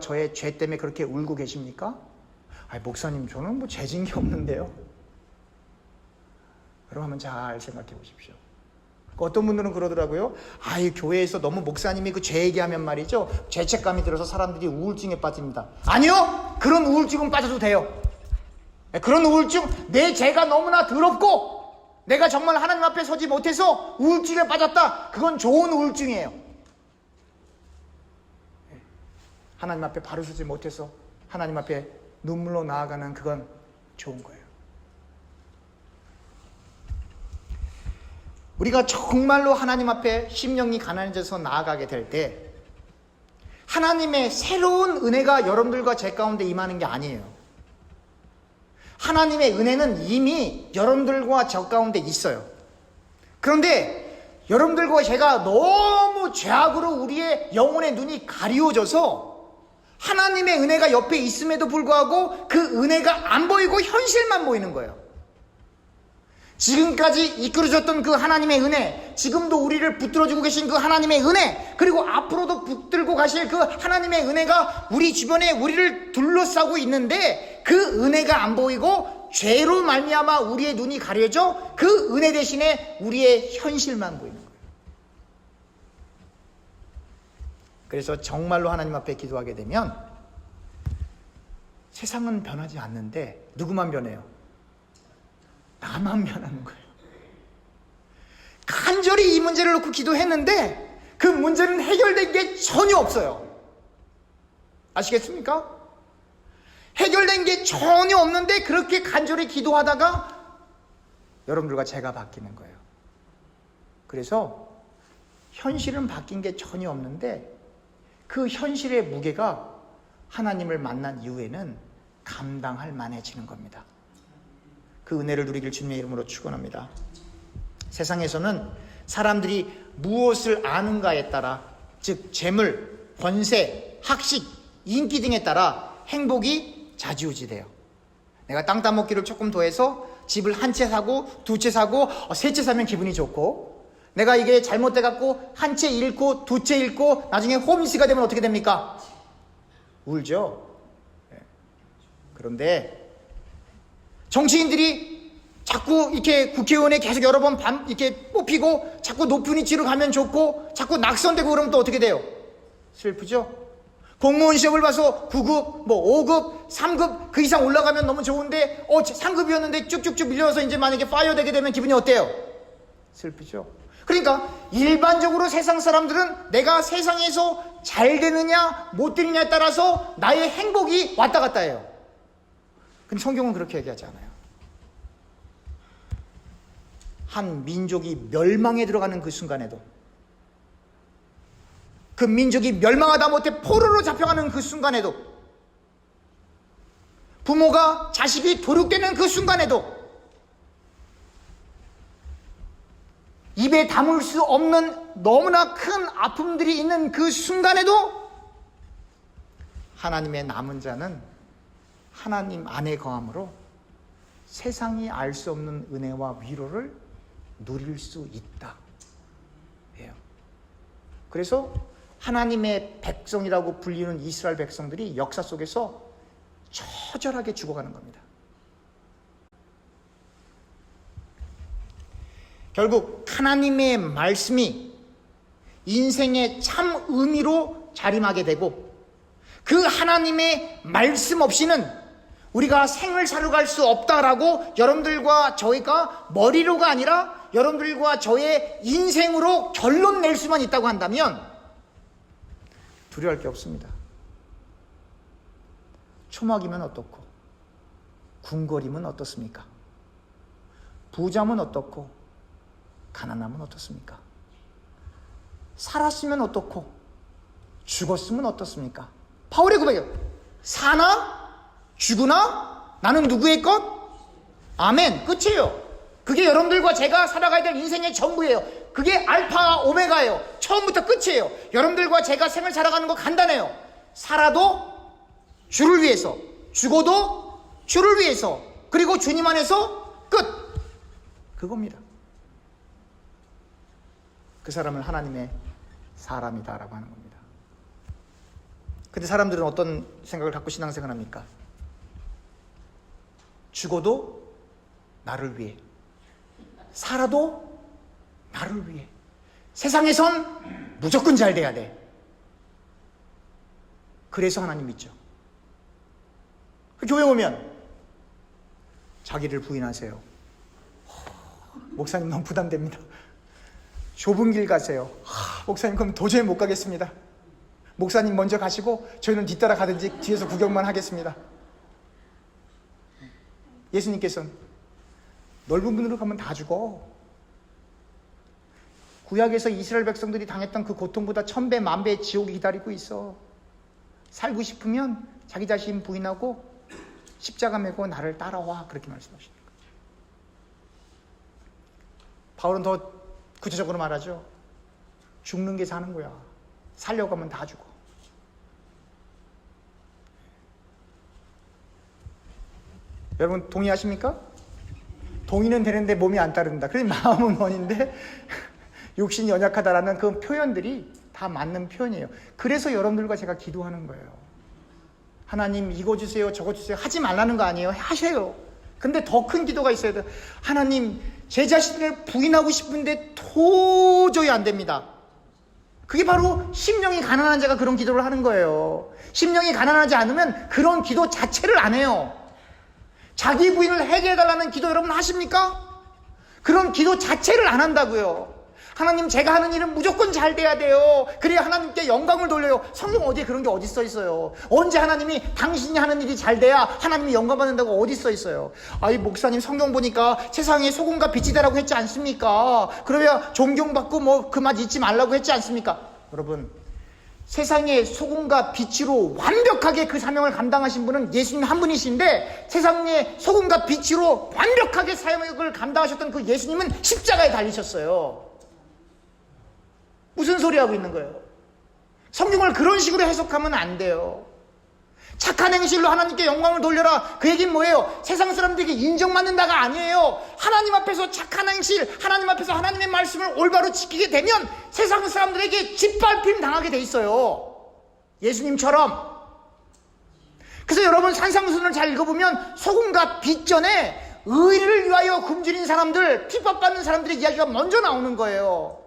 저의 죄 때문에 그렇게 울고 계십니까? 목사님 저는 뭐 죄진 게 없는데요. 여러분 한번 잘 생각해 보십시오. 어떤 분들은 그러더라고요. 교회에서 너무 목사님이 그 죄 얘기하면 말이죠, 죄책감이 들어서 사람들이 우울증에 빠집니다. 아니요, 그런 우울증은 빠져도 돼요. 그런 우울증, 내 죄가 너무나 더럽고 내가 정말 하나님 앞에 서지 못해서 우울증에 빠졌다, 그건 좋은 우울증이에요. 하나님 앞에 바로 서지 못해서 하나님 앞에 눈물로 나아가는 그건 좋은 거예요. 우리가 정말로 하나님 앞에 심령이 가난해져서 나아가게 될 때 하나님의 새로운 은혜가 여러분들과 제 가운데 임하는 게 아니에요. 하나님의 은혜는 이미 여러분들과 저 가운데 있어요. 그런데 여러분들과 제가 너무 죄악으로 우리의 영혼의 눈이 가리워져서 하나님의 은혜가 옆에 있음에도 불구하고 그 은혜가 안 보이고 현실만 보이는 거예요. 지금까지 이끌어줬던 그 하나님의 은혜, 지금도 우리를 붙들어주고 계신 그 하나님의 은혜, 그리고 앞으로도 붙들고 가실 그 하나님의 은혜가 우리 주변에 우리를 둘러싸고 있는데 그 은혜가 안 보이고 죄로 말미암아 우리의 눈이 가려져 그 은혜 대신에 우리의 현실만 보이는 거예요. 그래서 정말로 하나님 앞에 기도하게 되면 세상은 변하지 않는데 누구만 변해요? 나만 변하는 거예요. 간절히 이 문제를 놓고 기도했는데 그 문제는 해결된 게 전혀 없어요. 아시겠습니까? 해결된 게 전혀 없는데 그렇게 간절히 기도하다가 여러분들과 제가 바뀌는 거예요. 그래서 현실은 바뀐 게 전혀 없는데 그 현실의 무게가 하나님을 만난 이후에는 감당할 만해지는 겁니다. 그 은혜를 누리길 주님의 이름으로 축원합니다. 세상에서는 사람들이 무엇을 아는가에 따라, 즉 재물, 권세, 학식, 인기 등에 따라 행복이 좌지우지돼요. 내가 땅 따먹기를 조금 더해서 집을 한 채 사고 두 채 사고 세 채 사면 기분이 좋고, 내가 이게 잘못돼갖고 한 채 잃고 두 채 잃고 나중에 홈리스가 되면 어떻게 됩니까? 울죠. 그런데 정치인들이 자꾸 이렇게 국회의원에 계속 여러 번 이렇게 뽑히고 자꾸 높은 위치로 가면 좋고 자꾸 낙선되고 그러면 또 어떻게 돼요? 슬프죠? 공무원 시험을 봐서 9급, 5급, 3급 그 이상 올라가면 너무 좋은데 3급이었는데 쭉쭉쭉 밀려서 이제 만약에 파이어 되게 되면 기분이 어때요? 슬프죠? 그러니까 일반적으로 세상 사람들은 내가 세상에서 잘 되느냐 못 되느냐에 따라서 나의 행복이 왔다 갔다 해요. 근데 성경은 그렇게 얘기하지 않아요. 한 민족이 멸망에 들어가는 그 순간에도, 그 민족이 멸망하다 못해 포로로 잡혀가는 그 순간에도, 부모가 자식이 도륙되는 그 순간에도, 입에 담을 수 없는 너무나 큰 아픔들이 있는 그 순간에도 하나님의 남은 자는 하나님 안에 거함으로 세상이 알 수 없는 은혜와 위로를 누릴 수 있다. 그래서 하나님의 백성이라고 불리는 이스라엘 백성들이 역사 속에서 처절하게 죽어가는 겁니다. 결국 하나님의 말씀이 인생의 참 의미로 자림하게 되고, 그 하나님의 말씀 없이는 우리가 생을 살아갈 수 없다라고 여러분들과 저희가 머리로가 아니라 여러분들과 저의 인생으로 결론 낼 수만 있다고 한다면 두려워할 게 없습니다. 초막이면 어떻고, 궁궐이면 어떻습니까? 부자면 어떻고, 가난하면 어떻습니까? 살았으면 어떻고, 죽었으면 어떻습니까? 바울의 고백이에요. 사나 죽으나 나는 누구의 것? 아멘. 끝이에요. 그게 여러분들과 제가 살아가야 될 인생의 전부예요. 그게 알파와 오메가예요. 처음부터 끝이에요. 여러분들과 제가 생을 살아가는 거 간단해요. 살아도 주를 위해서, 죽어도 주를 위해서, 그리고 주님 안에서 끝. 그겁니다. 그 사람은 하나님의 사람이다라고 하는 겁니다. 근데 사람들은 어떤 생각을 갖고 신앙생활을 합니까? 죽어도 나를 위해, 살아도 나를 위해. 세상에선 무조건 잘 돼야 돼. 그래서 하나님 믿죠. 교회 오면 자기를 부인하세요. 목사님 너무 부담됩니다. 좁은 길 가세요. 목사님 그럼 도저히 못 가겠습니다. 목사님 먼저 가시고 저희는 뒤따라 가든지 뒤에서 구경만 하겠습니다. 예수님께서는 넓은 문으로 가면 다 죽어. 구약에서 이스라엘 백성들이 당했던 그 고통보다 1000배, 1000배의 지옥이 기다리고 있어. 살고 싶으면 자기 자신 부인하고 십자가 메고 나를 따라와. 그렇게 말씀하시는 거예요. 바울은 더 구체적으로 말하죠. 죽는 게 사는 거야. 살려고 하면 다 죽어. 여러분 동의하십니까? 동의는 되는데 몸이 안 따른다. 그래 마음은 원인데 육신이 연약하다라는 그 표현들이 다 맞는 표현이에요. 그래서 여러분들과 제가 기도하는 거예요. 하나님 이거 주세요 저거 주세요 하지 말라는 거 아니에요. 하세요. 근데 더 큰 기도가 있어야 돼요. 하나님 제 자신을 부인하고 싶은데 도저히 안 됩니다. 그게 바로 심령이 가난한 자가 그런 기도를 하는 거예요. 심령이 가난하지 않으면 그런 기도 자체를 안 해요. 자기 부인을 해결해달라는 기도 여러분 하십니까? 그런 기도 자체를 안 한다고요. 하나님 제가 하는 일은 무조건 잘 돼야 돼요. 그래야 하나님께 영광을 돌려요. 성경 어디에 그런 게 어디 써 있어요? 언제 하나님이 당신이 하는 일이 잘 돼야 하나님이 영광 받는다고 어디 써 있어요? 아이 목사님 성경 보니까 세상에 소금과 빛이 되라고 했지 않습니까? 그러면 존경받고 뭐 그 맛 잊지 말라고 했지 않습니까? 여러분 세상의 소금과 빛으로 완벽하게 그 사명을 감당하신 분은 예수님 한 분이신데 세상의 소금과 빛으로 완벽하게 사명을 감당하셨던 그 예수님은 십자가에 달리셨어요. 무슨 소리 하고 있는 거예요? 성경을 그런 식으로 해석하면 안 돼요. 착한 행실로 하나님께 영광을 돌려라. 그 얘기는 뭐예요? 세상 사람들에게 인정받는다가 아니에요. 하나님 앞에서 착한 행실, 하나님 앞에서 하나님의 말씀을 올바로 지키게 되면 세상 사람들에게 짓밟힘 당하게 돼 있어요. 예수님처럼. 그래서 여러분 산상수훈을 잘 읽어보면 소금과 빛 전에 의를 위하여 굶주린 사람들, 핍박받는 사람들의 이야기가 먼저 나오는 거예요.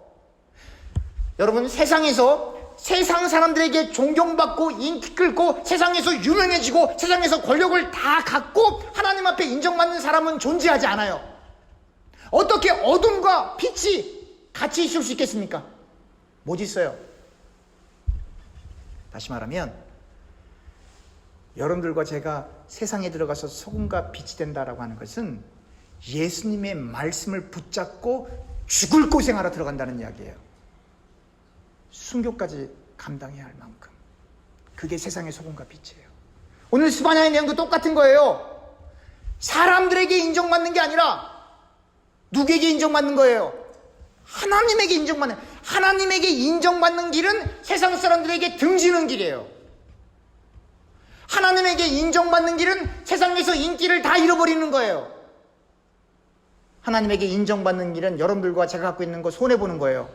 여러분 세상에서 세상 사람들에게 존경받고 인기 끌고 세상에서 유명해지고 세상에서 권력을 다 갖고 하나님 앞에 인정받는 사람은 존재하지 않아요. 어떻게 어둠과 빛이 같이 있을 수 있겠습니까? 못 있어요. 다시 말하면 여러분들과 제가 세상에 들어가서 소금과 빛이 된다라고 하는 것은 예수님의 말씀을 붙잡고 죽을 고생하러 들어간다는 이야기예요. 순교까지 감당해야 할 만큼. 그게 세상의 소금과 빛이에요. 오늘 스바냐의 내용도 똑같은 거예요. 사람들에게 인정받는 게 아니라 누구에게 인정받는 거예요? 하나님에게 인정받는. 하나님에게 인정받는 길은 세상 사람들에게 등지는 길이에요. 하나님에게 인정받는 길은 세상에서 인기를 다 잃어버리는 거예요. 하나님에게 인정받는 길은 여러분들과 제가 갖고 있는 거 손해보는 거예요.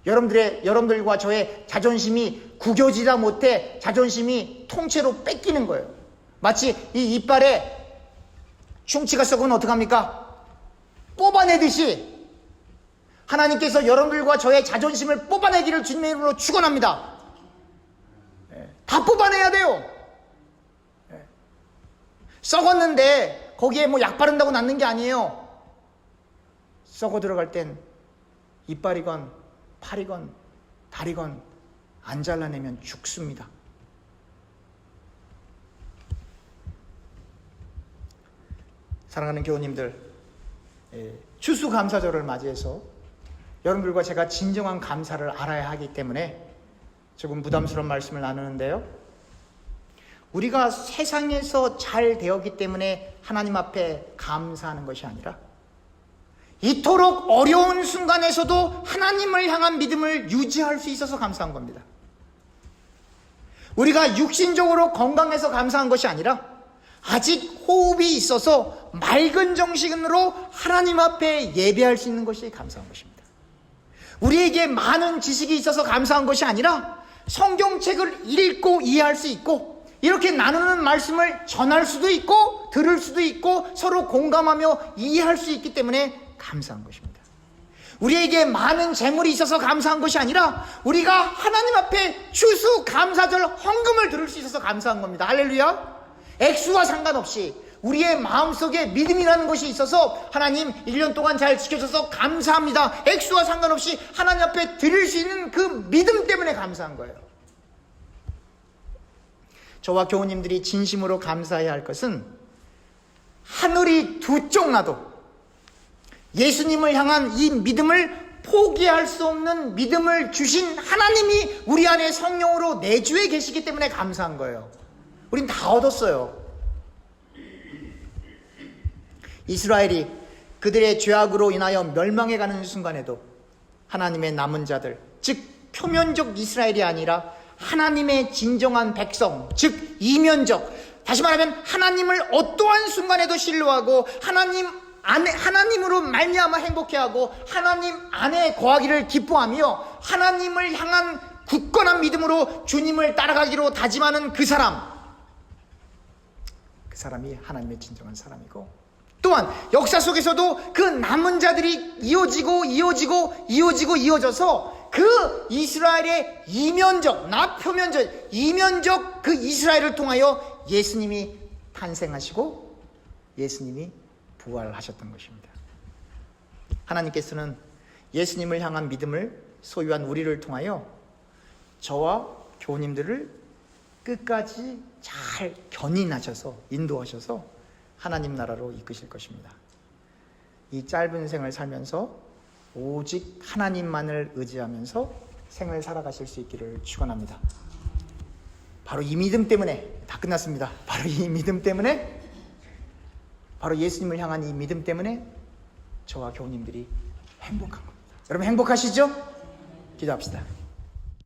여러분들과 저의 자존심이 구겨지다 못해 자존심이 통째로 뺏기는 거예요. 마치 이 이빨에 충치가 썩으면 어떡합니까? 뽑아내듯이 하나님께서 여러분들과 저의 자존심을 뽑아내기를 주님의 이름으로 축원합니다. 다 뽑아내야 돼요. 썩었는데 거기에 뭐 약 바른다고 낫는 게 아니에요. 썩어 들어갈 땐 이빨이건 팔이건 다리건 안 잘라내면 죽습니다. 사랑하는 교우님들, 추수감사절을 맞이해서 여러분들과 제가 진정한 감사를 알아야 하기 때문에 조금 부담스러운 말씀을 나누는데요, 우리가 세상에서 잘 되었기 때문에 하나님 앞에 감사하는 것이 아니라 이토록 어려운 순간에서도 하나님을 향한 믿음을 유지할 수 있어서 감사한 겁니다. 우리가 육신적으로 건강해서 감사한 것이 아니라 아직 호흡이 있어서 맑은 정신으로 하나님 앞에 예배할 수 있는 것이 감사한 것입니다. 우리에게 많은 지식이 있어서 감사한 것이 아니라 성경책을 읽고 이해할 수 있고 이렇게 나누는 말씀을 전할 수도 있고 들을 수도 있고 서로 공감하며 이해할 수 있기 때문에 감사한 것입니다. 우리에게 많은 재물이 있어서 감사한 것이 아니라 우리가 하나님 앞에 추수감사절 헌금을 드릴 수 있어서 감사한 겁니다. 할렐루야. 액수와 상관없이 우리의 마음속에 믿음이라는 것이 있어서 하나님 1년 동안 잘 지켜줘서 감사합니다. 액수와 상관없이 하나님 앞에 드릴 수 있는 그 믿음 때문에 감사한 거예요. 저와 교우님들이 진심으로 감사해야 할 것은 하늘이 두 쪽 나도 예수님을 향한 이 믿음을 포기할 수 없는 믿음을 주신 하나님이 우리 안에 성령으로 내주에 계시기 때문에 감사한 거예요. 우린 다 얻었어요. 이스라엘이 그들의 죄악으로 인하여 멸망해가는 순간에도 하나님의 남은 자들, 즉 표면적 이스라엘이 아니라 하나님의 진정한 백성, 즉 이면적, 다시 말하면 하나님을 어떠한 순간에도 신뢰하고 하나님으로 말미암아 행복해하고 하나님 안에 거하기를 기뻐하며 하나님을 향한 굳건한 믿음으로 주님을 따라가기로 다짐하는 그 사람이 하나님의 진정한 사람이고, 또한 역사 속에서도 그 남은 자들이 이어져서 그 이스라엘의 이면적, 표면적, 이면적 그 이스라엘을 통하여 예수님이 탄생하시고 예수님이 부활하셨던 것입니다. 하나님께서는 예수님을 향한 믿음을 소유한 우리를 통하여 저와 교우님들을 끝까지 잘 견인하셔서 인도하셔서 하나님 나라로 이끄실 것입니다. 이 짧은 생을 살면서 오직 하나님만을 의지하면서 생을 살아가실 수 있기를 축원합니다. 바로 이 믿음 때문에, 다 끝났습니다. 바로 이 믿음 때문에, 바로 예수님을 향한 이 믿음 때문에 저와 교우님들이 행복한 겁니다. 여러분 행복하시죠? 기도합시다.